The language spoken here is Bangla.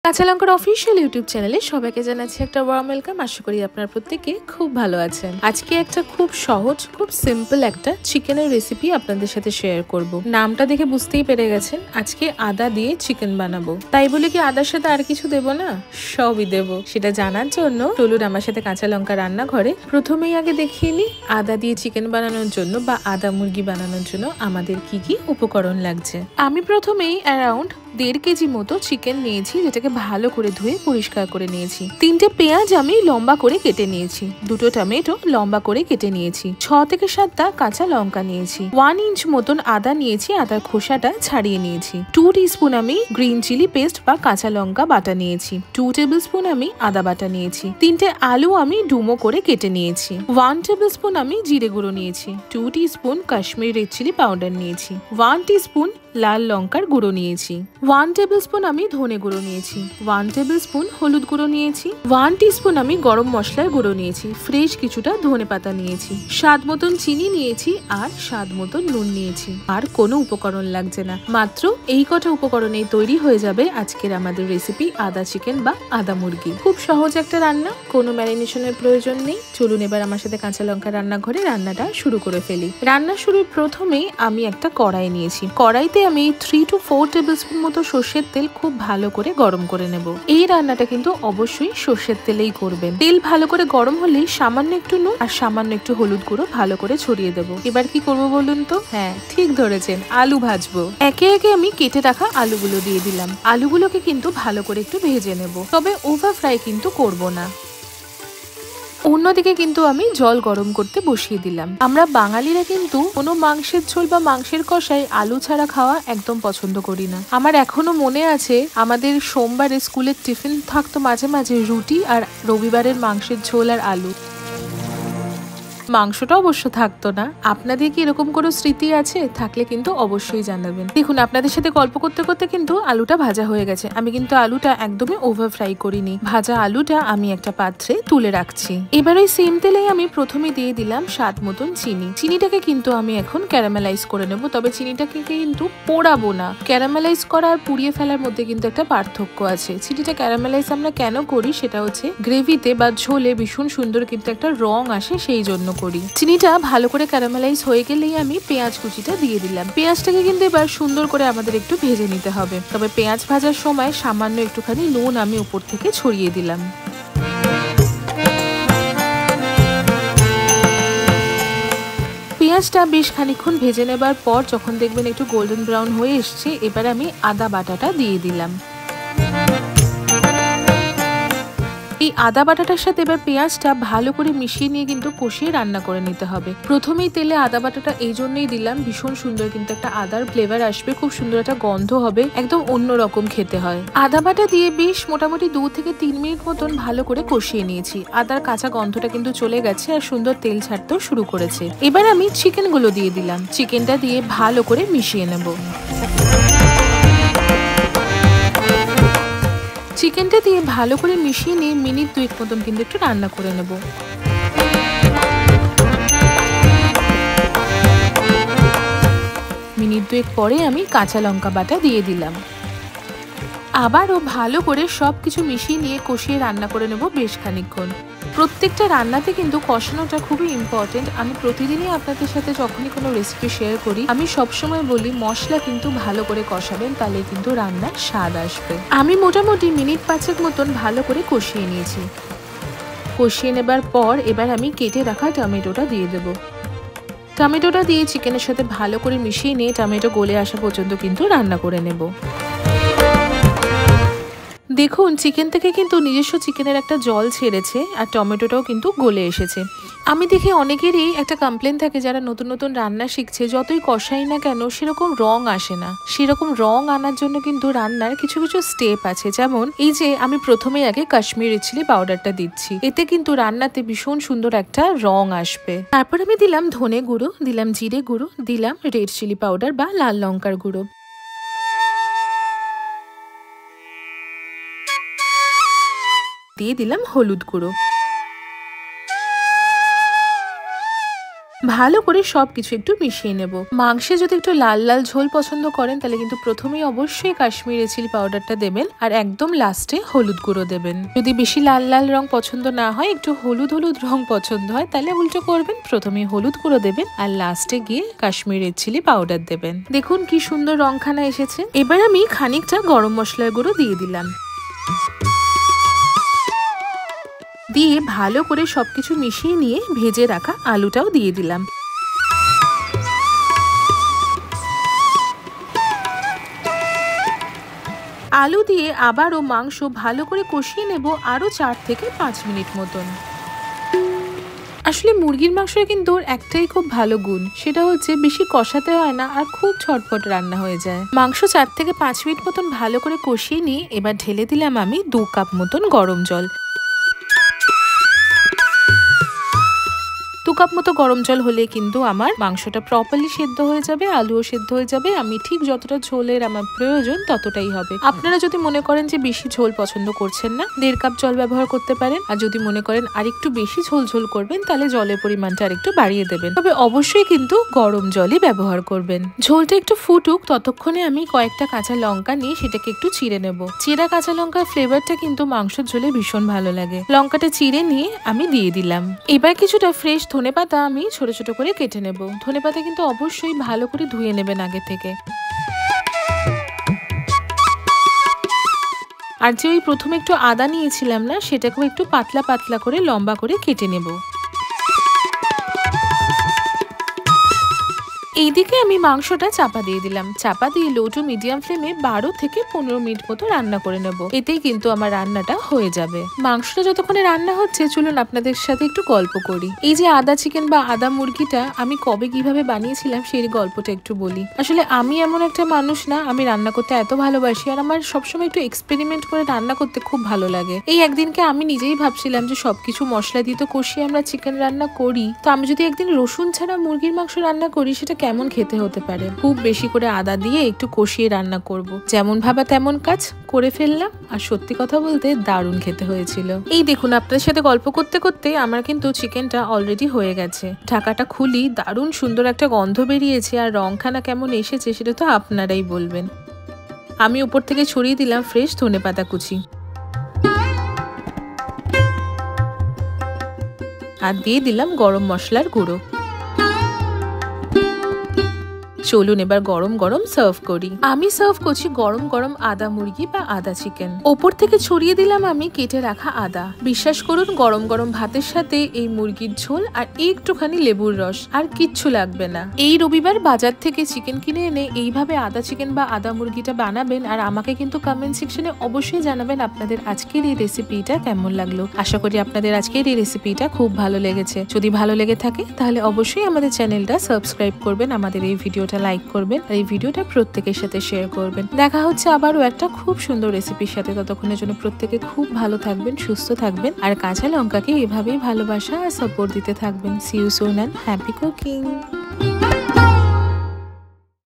কাঁচা লঙ্কার অফিসিয়াল ইউটিউব চ্যানেলে সবাইকে জানাচ্ছি একটা ওয়ার্ম ওয়েলকাম। আশা করি আপনারা প্রত্যেকে খুব ভালো আছেন। আজকে একটা খুব সহজ, খুব সিম্পল একটা চিকেনের রেসিপি আপনাদের সাথে শেয়ার করব। নামটা দেখে বুঝতেই পেরে গেছেন, আজকে আদা দিয়ে চিকেন বানাবো। তাই বলে কি আদার সাথে আর কিছু দেব না? সবই দেব। সেটা জানার জন্য চলুন আমার সাথে কাঁচা লঙ্কা রান্নাঘরে। প্রথমেই আগে দেখিয়ে নিই আদা দিয়ে চিকেন বানানোর জন্য বা আদা মুরগি বানানোর জন্য আমাদের কি কি উপকরণ লাগছে। আমি প্রথমেই অ্যারাউন্ড 1.5 কেজি মতো চিকেন নিয়েছি, যেটাকে ভালো করে ধুয়ে পরিষ্কার করে নিয়েছি। 3টে পেঁয়াজ আমি লম্বা করে কেটে নিয়েছি। 2টো টমেটো লম্বা করে কেটে নিয়েছি। 6 থেকে 7টা কাঁচা লঙ্কা নিয়েছি। 1 ইঞ্চ মতন আদা নিয়েছি, আদার খোসাটা ছাড়িয়ে নিয়েছি। 2 টিস্পুন আমি গ্রিন চিলি পেস্ট বা কাঁচা লঙ্কা বাটা নিয়েছি। 2 টেবিল স্পুন আমি আদা বাটা নিয়েছি। 3টে আলু আমি ডুমো করে কেটে নিয়েছি। 1 টেবিল স্পুন আমি জিরে গুঁড়ো নিয়েছি। 2 teaspoon Kashmiri red chilli powder নিয়েছি। 1 টিস্পুন লাল লঙ্কার গুঁড়ো নিয়েছি। 1 টেবিল স্পুন আমি ধনে গুঁড়ো নিয়েছি। 1 টেবিল স্পুন হলুদ গুঁড়ো নিয়েছি। 1 টিস্পুন আমি গরম মশলার গুঁড়ো নিয়েছি। ফ্রেশ কিছুটা ধনে পাতা নিয়েছি। স্বাদ মতন চিনি নিয়েছি আর স্বাদ মতন নুন নিয়েছি। আর কোনো উপকরণ লাগছে না, মাত্র এই কটা উপকরণেই তৈরি হয়ে যাবে আজকের আমাদের রেসিপি আদা চিকেন বা আদা মুরগি। খুব সহজ একটা রান্না, কোনো ম্যারিনেশনের প্রয়োজন নেই। চলুন এবার আমার সাথে কাঁচা লঙ্কা রান্নাঘরে রান্নাটা শুরু করে ফেলি। রান্না শুরুর প্রথমেই আমি একটা কড়াই নিয়েছি। কড়াইতে আমি 3 to 4 টেবিল স্পুন মতো সর্ষের তেল খুব ভালো করে গরম করে নেব। এই রান্নাটা কিন্তু অবশ্যই সর্ষের তেলেই করবেন। তেল ভালো করে গরম হলেই সামান্য একটু নুন আর সামান্য একটু হলুদ গুঁড়ো ভালো করে ছড়িয়ে দেবো। এবার কি করব বলুন তো? হ্যাঁ, ঠিক ধরেছেন, আলু ভাজবো। একে একে আমি কেটে রাখা আলুগুলো দিয়ে দিলাম। আলুগুলোকে কিন্তু ভালো করে একটু ভেজে নেব, তবে ওভার ফ্রাই কিন্তু করব না। অন্যদিকে কিন্তু আমি জল গরম করতে বসিয়ে দিলাম। আমরা বাঙালিরা কিন্তু কোনো মাংসের ঝোল বা মাংসের কষায় আলু ছাড়া খাওয়া একদম পছন্দ করি না। আমার এখনো মনে আছে, আমাদের সোমবারে স্কুলের টিফিন থাকতো মাঝে মাঝে রুটি আর রবিবারের মাংসের ঝোল আর আলু। মাংসটা অবশ্য থাকতো না। আপনাদের কি এরকম কোনো স্মৃতি আছে? থাকলে কিন্তু অবশ্যই জানাবেন। দেখুন, আপনাদের সাথে গল্প করতে করতে কিন্তু আলুটা ভাজা হয়ে গেছে। আমি কিন্তু আলুটা একদমই ওভার ফ্রাই করিনি। ভাজা আলুটা আমি একটা পাত্রে তুলে রাখছি। এবার ওই সেম তেলেই আমি প্রথমে দিয়ে দিলাম স্বাদ মতন চিনি। চিনিটাকে কিন্তু আমি এখন ক্যারামেলাইজ করে নেব, তবে চিনিটাকে কিন্তু পোড়াবো না। ক্যারামেলাইজ করা আর পুড়িয়ে ফেলার মধ্যে কিন্তু একটা পার্থক্য আছে। চিনিটা ক্যারামেলাইজ আমরা কেন করি, সেটা হচ্ছে গ্রেভিতে বা ঝোলে ভীষণ সুন্দর কিন্তু একটা রং আসে, সেই জন্য করি। চিনিটা ভালো করে ক্যারামেলাইজ হয়ে গেলেই আমি পেঁয়াজ কুচিটা দিয়ে দিলাম। পেঁয়াজটাকে কিন্তু এবার সুন্দর করে আমাদের একটু ভেজে নিতে হবে, তবে পেঁয়াজ ভাজার সময় সামান্য একটুখানি নুন আমি উপর থেকে ছড়িয়ে দিলাম। পেঁয়াজটা বেশ খানিকক্ষণ ভেজে নেবার পর যখন দেখবেন একটু গোল্ডেন ব্রাউন হয়ে এসছে, এবার আমি আদা বাটাটা দিয়ে দিলাম। এই আদা বাটাটার সাথে এবার পেঁয়াজটা ভালো করে মিশিয়ে নিয়ে কিন্তু কষিয়ে রান্না করে নিতে হবে। প্রথমেই তেলে আদা বাটাটা এই জন্যই দিলাম, ভীষণ সুন্দর কিন্তু একটা আদার ফ্লেভার আসবে, খুব সুন্দর একটা গন্ধ হবে, একদম অন্যরকম খেতে হয়। আদা বাটা দিয়ে বেশ মোটামুটি 2 থেকে 3 মিনিট মতন ভালো করে কষিয়ে নিয়েছি। আদার কাঁচা গন্ধটা কিন্তু চলে গেছে আর সুন্দর তেল ছাড়তেও শুরু করেছে। এবার আমি চিকেনগুলো দিয়ে দিলাম। চিকেনটা দিয়ে ভালো করে মিশিয়ে নেব। চিকেনটা দিয়ে ভালো করে মিশিয়ে নিয়ে মিনিট 2 মতন কিন্তু একটু রান্না করে নেব। মিনিট 2 পরে আমি কাঁচা লঙ্কা বাটা দিয়ে দিলাম। আবারও ভালো করে সবকিছু মিশিয়ে নিয়ে কষিয়ে রান্না করে নেব বেশ খানিকক্ষণ। প্রত্যেকটা রান্নাতে কিন্তু কষানোটা খুবই ইম্পর্টেন্ট। আমি প্রতিদিনই আপনাদের সাথে যখনই কোনো রেসিপি শেয়ার করি, আমি সবসময় বলি মশলা কিন্তু ভালো করে কষাবেন, তাহলে কিন্তু রান্নার স্বাদ আসবে। আমি মোটামুটি মিনিট 5 মতন ভালো করে কষিয়ে নিয়েছি। কষিয়ে নেবার পর এবার আমি কেটে রাখা টমেটোটা দিয়ে দেব। টমেটোটা দিয়ে চিকেনের সাথে ভালো করে মিশিয়ে নিয়ে টমেটো গলে আসা পর্যন্ত কিন্তু রান্না করে নেব। দেখুন, চিকেন থেকে কিন্তু নিজস্ব চিকেনের একটা জল ছেড়েছে আর টমেটোটাও কিন্তু গলে এসেছে। আমি দেখি অনেকেরই একটা কমপ্লেন থাকে, যারা নতুন নতুন রান্না শিখছে, যতই কষাই না কেন সেরকম রং আসে না। সেরকম রং আনার জন্য কিন্তু রান্নার কিছু কিছু স্টেপ আছে। যেমন এই যে আমি প্রথমেই আগে কাশ্মীরি রেড চিলি পাউডারটা দিচ্ছি, এতে কিন্তু রান্নাতে ভীষণ সুন্দর একটা রং আসবে। তারপর আমি দিলাম ধনে গুঁড়ো, দিলাম জিরে গুঁড়ো, দিলাম রেড চিলি পাউডার বা লাল লঙ্কার গুঁড়ো, দিয়ে দিলাম হলুদ গুঁড়ো। ভালো করে সবকিছু একটু মিশিয়ে নেব। মাংসে যদি একটু লাল লাল ঝোল পছন্দ করেন তাহলে কিন্তু প্রথমেই অবশ্যই কাশ্মীরি চিলি পাউডারটা দেবেন আর একদম লাস্টে হলুদ গুঁড়ো দেবেন। যদি বেশি লাল লাল রং পছন্দ না হয়, একটু হলুদ হলুদ রং পছন্দ হয়, তাহলে উল্টো করবেন, প্রথমেই হলুদ গুঁড়ো দেবেন আর লাস্টে গিয়ে কাশ্মীরি চিলি পাউডার দেবেন। দেখুন কি সুন্দর রংখানা এসেছে। এবার আমি খানিকটা গরম মশলার গুঁড়ো দিয়ে দিলাম, দিয়ে ভালো করে সবকিছু মিশিয়ে নিয়ে ভেজে রাখা আলুটাও দিয়ে দিলাম। আলু দিয়ে আবারও মাংস ভালো করে কষিয়ে নেব আরো 4 থেকে 5 মিনিট মতন। আসলে মুরগির মাংসের কিন্তু একটাই খুব ভালো গুণ, সেটা হচ্ছে বেশি কষাতে হয় না আর খুব ঝটপট রান্না হয়ে যায়। মাংস 4 থেকে 5 মিনিট মতন ভালো করে কষিয়ে নিয়ে এবার ঢেলে দিলাম আমি 2 কাপ মতন গরম জল। 2 কাপ মতো গরম জল হলে কিন্তু আমার মাংসটা প্রপারলি সেদ্ধ হয়ে যাবে, আলুও সেদ্ধ হয়ে যাবে। আমি ঠিক যতটা ঝোলের আমার প্রয়োজন ততটাই হবে। আপনারা যদি মনে করেন যে বেশি ঝোল পছন্দ করছেন না, 1.5 কাপ জল ব্যবহার করতে পারেন। আর যদি মনে করেন আরেকটু বেশি ঝোল ঝোল করবেন, তাহলে জলের পরিমাণটা আরেকটু বাড়িয়ে দেবেন। তবে অবশ্যই কিন্তু গরম জলই ব্যবহার করবেন। ঝোলটা একটু ফুটুক, ততক্ষণে আমি কয়েকটা কাঁচা লঙ্কা নিয়ে সেটাকে একটু চিড়ে নেব। চিড়া কাঁচা লঙ্কার ফ্লেভারটা কিন্তু মাংসের ঝোলে ভীষণ ভালো লাগে। লঙ্কাটা চিড়ে নিয়ে আমি দিয়ে দিলাম। এবার কিছুটা ফ্রেশ ধনেপাতা আমি ছোট ছোট করে কেটে নেব। ধনেপাতা কিন্তু অবশ্যই ভালো করে ধুয়ে নেবেন আগে থেকে। আর যে ওই প্রথমে একটু আদা নিয়েছিলাম না, সেটাকেও একটু পাতলা পাতলা করে লম্বা করে কেটে নেব। এইদিকে আমি মাংসটা চাপা দিয়ে দিলাম। চাপা দিয়ে লো টু মিডিয়াম ফ্লেমে 12 থেকে 15 মিনিট মতো রান্না করে নেব। এতেই কিন্তু আমার রান্নাটা হয়ে যাবে। মাংসটা যতক্ষণে রান্না হচ্ছে, চলুন আপনাদের সাথে একটু গল্প করি। এই যে আদা চিকেন বা আদা মুরগিটা আমি কবে কিভাবে বানিয়েছিলাম সেই গল্পটা একটু বলি। আসলে আমি এমন একটা মানুষ না, আমি রান্না করতে এত ভালোবাসি আর আমার সবসময় একটু এক্সপেরিমেন্ট করে রান্না করতে খুব ভালো লাগে। এই একদিনকে আমি নিজেই ভাবছিলাম যে সবকিছু মশলা দিয়ে তো কষিয়ে আমরা চিকেন রান্না করি, তো আমি যদি একদিন রসুন ছাড়া মুরগির মাংস রান্না করি, সেটা কেমন খেতে হতে পারে। খুব বেশি করে আদা দিয়ে একটু কষিয়ে রান্না করব। যেমন ভাবা তেমন কাজ করে ফেললাম, আর সত্যি কথা বলতে দারুণ খেতে হয়েছিল। এই দেখুন, আপনাদের সাথে গল্প করতে করতে আমার কিন্তু চিকেনটা অলরেডি হয়ে গেছে। ঢাকাটা খুলি, দারুণ সুন্দর একটা গন্ধ বেরিয়েছে, আর রংখানা কেমন এসেছে সেটা তো আপনারাই বলবেন। আমি উপর থেকে ছড়িয়ে দিলাম ফ্রেশ ধনেপাতা কুচি, আর দিয়ে দিলাম গরম মশলার গুঁড়ো। চলুন এবার গরম গরম সার্ভ করি। আমি সার্ভ করছি গরম গরম আদা মুরগি বা আদা চিকেন। ওপর থেকে ছড়িয়ে দিলাম আমি কেটে রাখা আদা। বিশ্বাস করুন, গরম গরম ভাতের সাথে এই মুরগির ঝোল আর একটুখানি লেবুর রস, আর কিচ্ছু লাগবে না। এই রবিবার বাজার থেকে চিকেন কিনে এনে এইভাবে আদা চিকেন বা আদা মুরগিটা বানাবেন, আর আমাকে কিন্তু কমেন্ট সেকশনে অবশ্যই জানাবেন আপনাদের আজকের এই রেসিপিটা কেমন লাগলো। আশা করি আপনাদের আজকের এই রেসিপিটা খুব ভালো লেগেছে। যদি ভালো লেগে থাকে তাহলে অবশ্যই আমাদের চ্যানেলটা সাবস্ক্রাইব করবেন, আমাদের এই ভিডিওটা লাইক করবেন, আর এই ভিডিওটা প্রত্যেকের সাথে শেয়ার করবেন। দেখা হচ্ছে আবারও একটা খুব সুন্দর রেসিপির সাথে। ততক্ষণের জন্য প্রত্যেকে খুব ভালো থাকবেন, সুস্থ থাকবেন, আর কাঁচা লঙ্কাকে এভাবেই ভালোবাসা আর সাপোর্ট দিতে থাকবেন। See you soon and happy cooking.